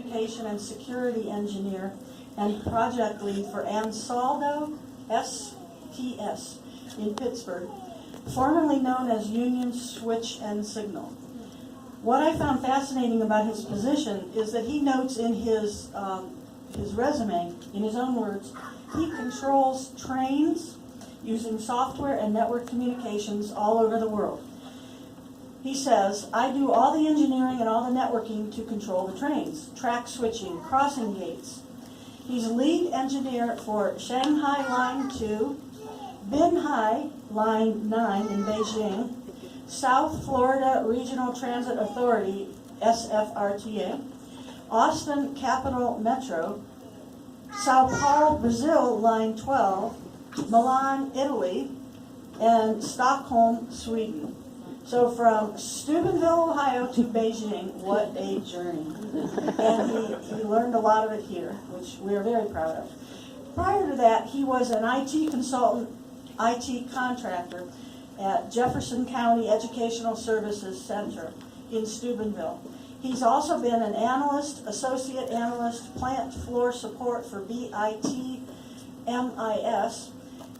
Communication and Security Engineer and Project Lead for Ansaldo STS in Pittsburgh, formerly known as Union Switch and Signal. What I found fascinating about his position is that he notes in his resume, in his own words, he controls trains using software and network communications all over the world. He says, I do all the engineering and all the networking to control the trains, track switching, crossing gates. He's lead engineer for Shanghai Line 2, Binhai Line 9 in Beijing, South Florida Regional Transit Authority, SFRTA, Austin Capital Metro, Sao Paulo, Brazil, Line 12, Milan, Italy, and Stockholm, Sweden. So from Steubenville, Ohio to Beijing, what a journey. And he learned a lot of it here, which we are very proud of. Prior to that, he was an IT consultant, IT contractor at Jefferson County Educational Services Center in Steubenville. He's also been an analyst, associate analyst, plant floor support for BIT MIS,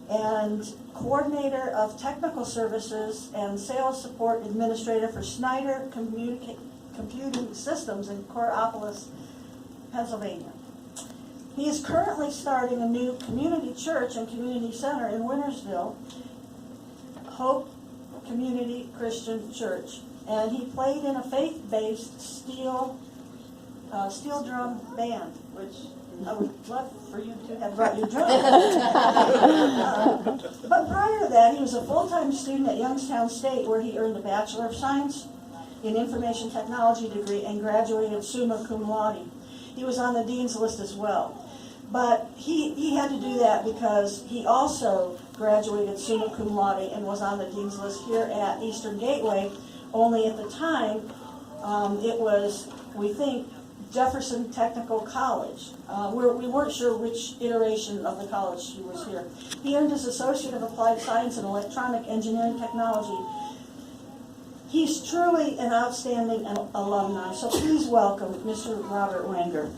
and coordinator of technical services and sales support administrator for Schneider Computing Systems in Coraopolis, Pennsylvania. He is currently starting a new community church and community center in Wintersville, Hope Community Christian Church, and he played in a faith-based steel drum band, which I would love for you to have brought your drum. But prior to that, he was a full-time student at Youngstown State, where he earned a Bachelor of Science in Information Technology degree and graduated summa cum laude. He was on the dean's list as well. But he had to do that because he also graduated summa cum laude and was on the dean's list here at Eastern Gateway, only at the time it was, we think, Jefferson Technical College. We weren't sure which iteration of the college he was here. He earned his Associate of Applied Science in Electronic Engineering Technology. He's truly an outstanding alumni, so please welcome Mr. Robert Whanger.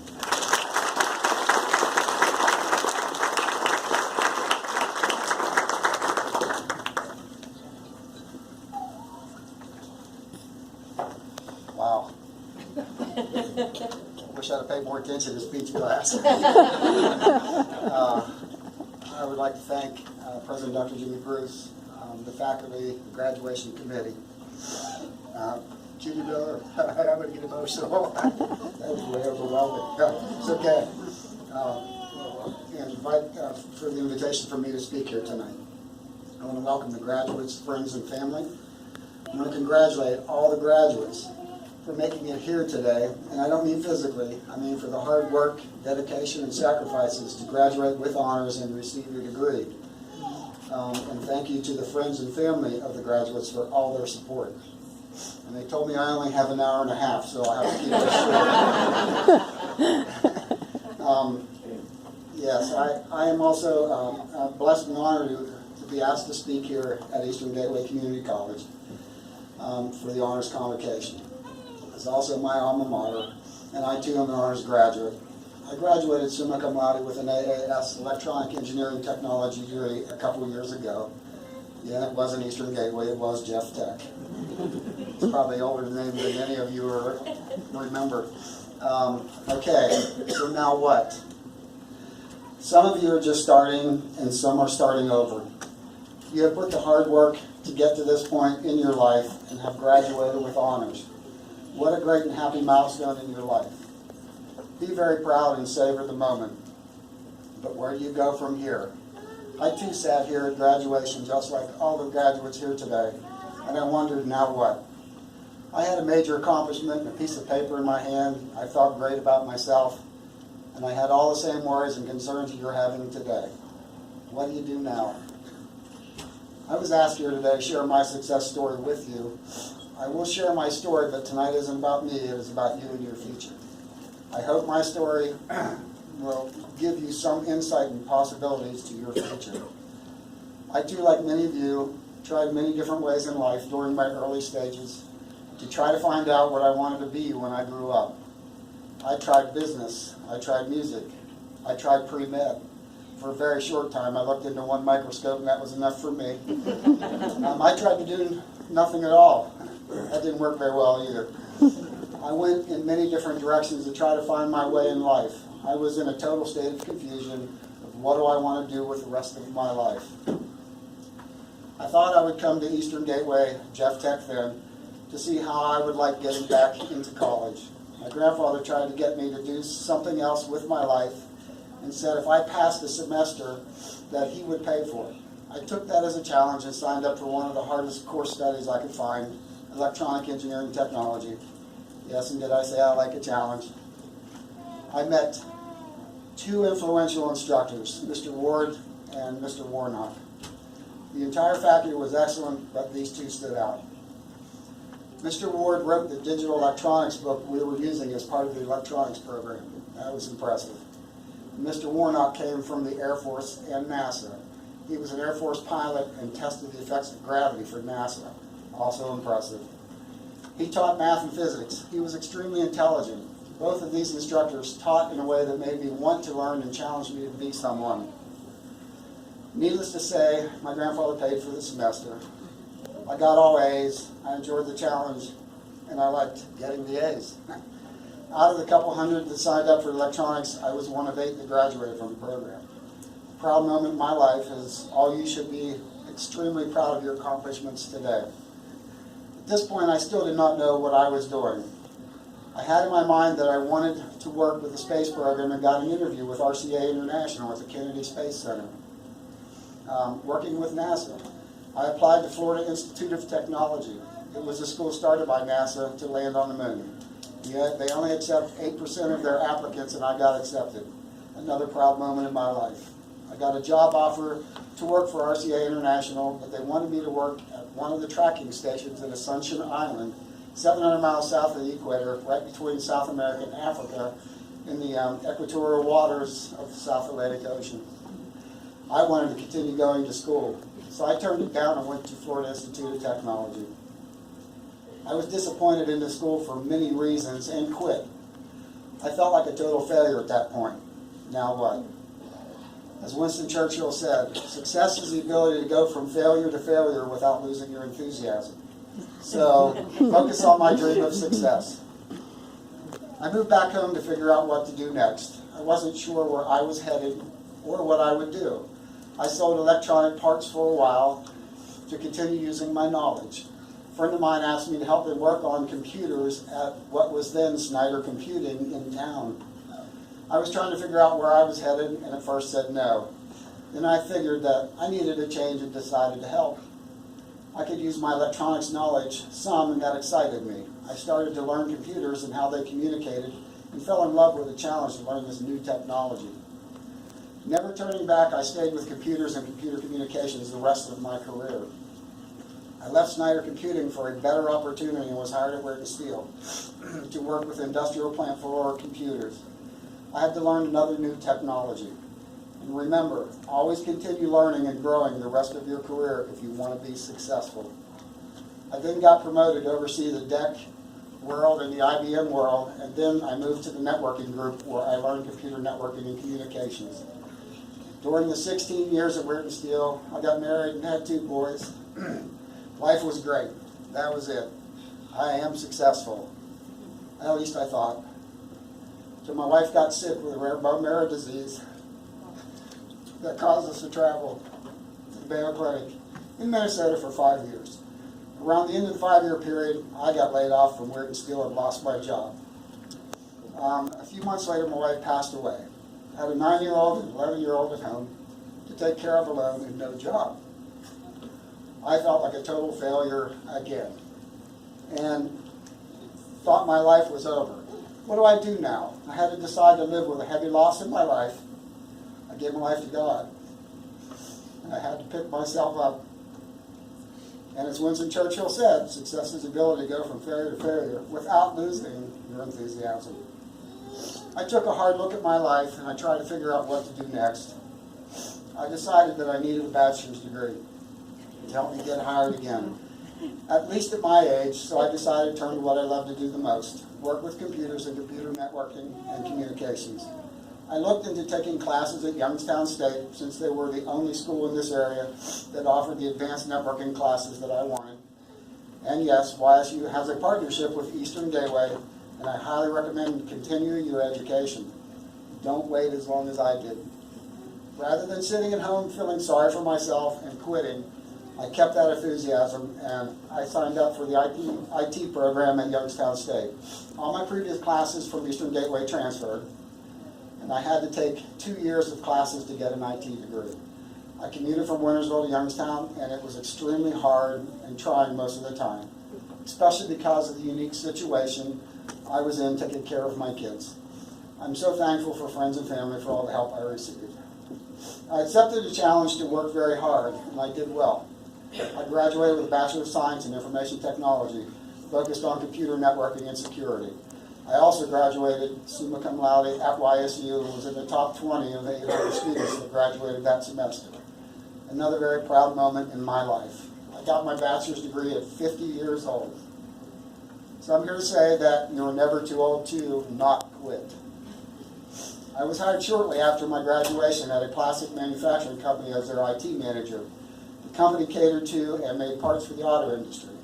Wow. Wish I'd have paid more attention to speech class. I would like to thank President Dr. Jimmy Bruce, the faculty, the graduation committee. Jimmy Miller, I'm going to get emotional. That was way overwhelming. It's okay. And for the invitation for me to speak here tonight. I want to welcome the graduates, friends, and family. I want to congratulate all the graduates for making it here today, and I don't mean physically, I mean for the hard work, dedication, and sacrifices to graduate with honors and receive your degree. And thank you to the friends and family of the graduates for all their support. And they told me I only have an hour and a half, so I'll have to keep it short. Yes, I am also blessed and honored to be asked to speak here at Eastern Gateway Community College for the Honors Convocation. It's also my alma mater, and I too am an honors graduate. I graduated summa cum laude with an AAS Electronic Engineering Technology degree a couple years ago. Yeah, it wasn't Eastern Gateway, it was Jeff Tech. It's probably an older name than any of you remember. Okay, so now what? Some of you are just starting, and some are starting over. You have put the hard work to get to this point in your life and have graduated with honors. What a great and happy milestone in your life. Be very proud and savor the moment. But where do you go from here? I too sat here at graduation just like all the graduates here today, and I wondered, now what? I had a major accomplishment and a piece of paper in my hand. I felt great about myself, and I had all the same worries and concerns that you're having today. What do you do now? I was asked here today to share my success story with you. I will share my story, but tonight isn't about me, it is about you and your future. I hope my story will give you some insight and possibilities to your future. I too, like many of you, tried many different ways in life during my early stages to try to find out what I wanted to be when I grew up. I tried business, I tried music, I tried pre-med. For a very short time, I looked into one microscope and that was enough for me. I tried to do nothing at all. That didn't work very well either. I went in many different directions to try to find my way in life. I was in a total state of confusion of what do I want to do with the rest of my life. I thought I would come to Eastern Gateway, Jeff Tech then, to see how I would like getting back into college. My grandfather tried to get me to do something else with my life and said if I passed the semester that he would pay for it. I took that as a challenge and signed up for one of the hardest course studies I could find, electronic engineering technology. Yes, and did I say I like a challenge? I met two influential instructors, Mr. Ward and Mr. Warnock. The entire faculty was excellent, but these two stood out. Mr. Ward wrote the digital electronics book we were using as part of the electronics program. That was impressive. Mr. Warnock came from the Air Force and NASA. He was an Air Force pilot and tested the effects of gravity for NASA. Also impressive. He taught math and physics. He was extremely intelligent. Both of these instructors taught in a way that made me want to learn and challenged me to be someone. Needless to say, my grandfather paid for the semester. I got all A's, I enjoyed the challenge, and I liked getting the A's. Out of the couple hundred that signed up for electronics, I was one of 8 that graduated from the program. A proud moment in my life is all you should be extremely proud of your accomplishments today. At this point, I still did not know what I was doing. I had in my mind that I wanted to work with the space program and got an interview with RCA International at the Kennedy Space Center. Working with NASA. I applied to Florida Institute of Technology. It was a school started by NASA to land on the moon. Yet they only accept 8% of their applicants, and I got accepted. Another proud moment in my life. I got a job offer to work for RCA International, but they wanted me to work at one of the tracking stations in Ascension Island, 700 miles south of the equator, right between South America and Africa, in the equatorial waters of the South Atlantic Ocean. I wanted to continue going to school, so I turned it down and went to Florida Institute of Technology. I was disappointed in the school for many reasons and quit. I felt like a total failure at that point. Now what? As Winston Churchill said, success is the ability to go from failure to failure without losing your enthusiasm. So, focus on my dream of success. I moved back home to figure out what to do next. I wasn't sure where I was headed or what I would do. I sold electronic parts for a while to continue using my knowledge. A friend of mine asked me to help him work on computers at what was then Snyder Computing in town. I was trying to figure out where I was headed and at first said no. Then I figured that I needed a change and decided to help. I could use my electronics knowledge some, and that excited me. I started to learn computers and how they communicated and fell in love with the challenge to learn this new technology. Never turning back, I stayed with computers and computer communications the rest of my career. I left Snyder Computing for a better opportunity and was hired at Whanger Steel to work with industrial plant floor computers. I had to learn another new technology. And remember, always continue learning and growing the rest of your career if you want to be successful. I then got promoted to oversee the DEC world and the IBM world, and then I moved to the networking group where I learned computer networking and communications. During the 16 years at Whanger Steel, I got married and had 2 boys. Life was great. That was it. I am successful. At least I thought. So my wife got sick with a rare bone marrow disease that caused us to travel to the Baylor Clinic in Minnesota for 5 years. Around the end of the 5-year period, I got laid off from Whanger Steel and lost my job. A few months later, my wife passed away. I had a 9-year-old and 11-year-old at home to take care of alone and no job. I felt like a total failure again and thought my life was over. What do I do now? I had to decide to live with a heavy loss in my life. I gave my life to God. And I had to pick myself up. And as Winston Churchill said, success is the ability to go from failure to failure without losing your enthusiasm. I took a hard look at my life and I tried to figure out what to do next. I decided that I needed a bachelor's degree to help me get hired again. at least at my age, so I decided to turn to what I love to do the most, work with computers and computer networking and communications. I looked into taking classes at Youngstown State since they were the only school in this area that offered the advanced networking classes that I wanted. And yes, YSU has a partnership with Eastern Gateway, and I highly recommend continuing your education. Don't wait as long as I did. Rather than sitting at home feeling sorry for myself and quitting, I kept that enthusiasm and I signed up for the IT program at Youngstown State. All my previous classes from Eastern Gateway transferred, and I had to take 2 years of classes to get an IT degree. I commuted from Wintersville to Youngstown, and it was extremely hard and trying most of the time, especially because of the unique situation I was in taking care of my kids. I'm so thankful for friends and family for all the help I received. I accepted the challenge to work very hard, and I did well. I graduated with a Bachelor of Science in Information Technology, focused on computer networking and security. I also graduated summa cum laude at YSU and was in the top 20 of 800 students that graduated that semester. Another very proud moment in my life. I got my bachelor's degree at 50 years old. So I'm here to say that you're never too old to not quit. I was hired shortly after my graduation at a plastic manufacturing company as their IT manager. The company catered to and made parts for the auto industry.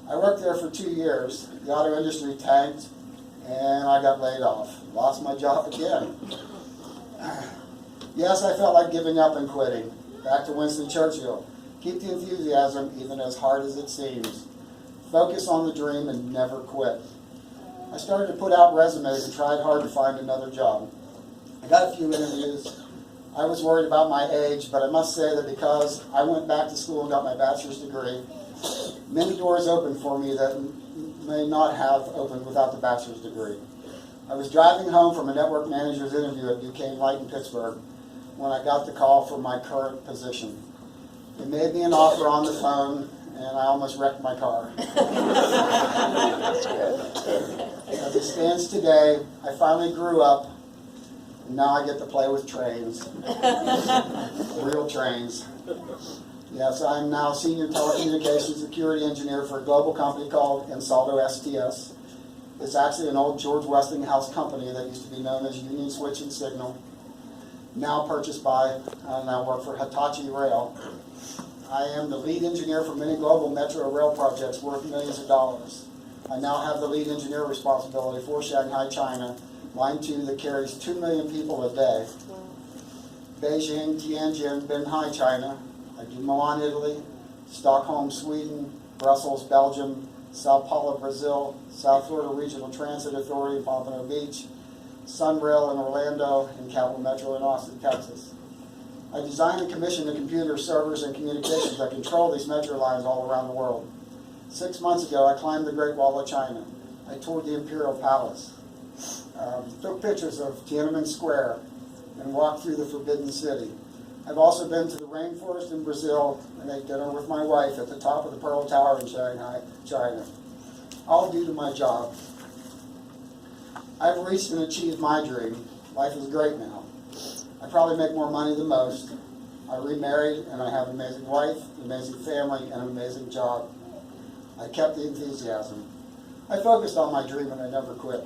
I worked there for 2 years. The auto industry tanked, and I got laid off. Lost my job again. Yes, I felt like giving up and quitting. Back to Winston Churchill. Keep the enthusiasm even as hard as it seems. Focus on the dream and never quit. I started to put out resumes and tried hard to find another job. I got a few interviews. I was worried about my age, but I must say that because I went back to school and got my bachelor's degree, many doors opened for me that may not have opened without the bachelor's degree. I was driving home from a network manager's interview at Duquesne Light in Pittsburgh when I got the call for my current position. They made me an offer on the phone, and I almost wrecked my car. As it stands today, I finally grew up, and now I get to play with trains. Real trains. Yes, I'm now Senior Telecommunications Security Engineer for a global company called Insaldo STS. It's actually an old George Westinghouse company that used to be known as Union Switch and Signal, now purchased by, I now work for Hitachi Rail. I am the lead engineer for many global metro rail projects worth millions of dollars. I now have the lead engineer responsibility for Shanghai, China, Line 2 that carries 2 million people a day. Beijing, Tianjin, Binhai, China. I do Milan, Italy, Stockholm, Sweden, Brussels, Belgium, Sao Paulo, Brazil, South Florida Regional Transit Authority, Pompano Beach, Sunrail in Orlando, and Capital Metro in Austin, Texas. I designed and commissioned the computer servers and communications that control these metro lines all around the world. 6 months ago, I climbed the Great Wall of China. I toured the Imperial Palace, took pictures of Tiananmen Square, and walked through the Forbidden City. I've also been to the rainforest in Brazil and ate dinner with my wife at the top of the Pearl Tower in Shanghai, China. All due to my job. I've reached and achieved my dream. Life is great now. I probably make more money than most. I remarried and I have an amazing wife, an amazing family, and an amazing job. I kept the enthusiasm. I focused on my dream and I never quit.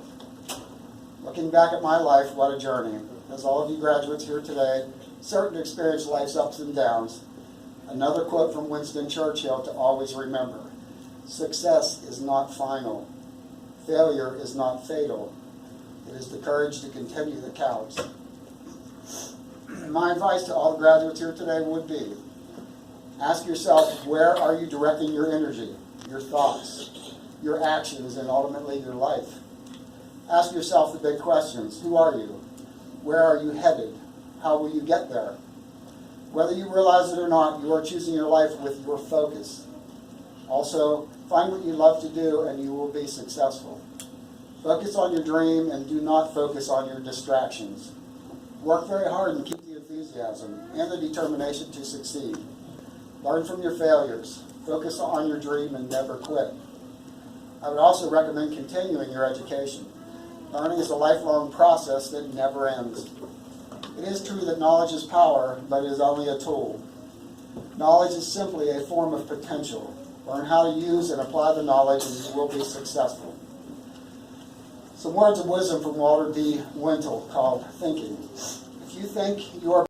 Looking back at my life, what a journey. As all of you graduates here today, certain to experience life's ups and downs. Another quote from Winston Churchill to always remember. Success is not final. Failure is not fatal. It is the courage to continue that counts. My advice to all the graduates here today would be, ask yourself, where are you directing your energy, your thoughts, your actions, and ultimately your life? Ask yourself the big questions. Who are you? Where are you headed? How will you get there? Whether you realize it or not, you are choosing your life with your focus. Also, find what you love to do and you will be successful. Focus on your dream and do not focus on your distractions. Work very hard and keep the enthusiasm and the determination to succeed. Learn from your failures. Focus on your dream and never quit. I would also recommend continuing your education. Learning is a lifelong process that never ends. It is true that knowledge is power, but it is only a tool. Knowledge is simply a form of potential. Learn how to use and apply the knowledge, and you will be successful. Some words of wisdom from Walter D. Wintle called Thinking. If you think you are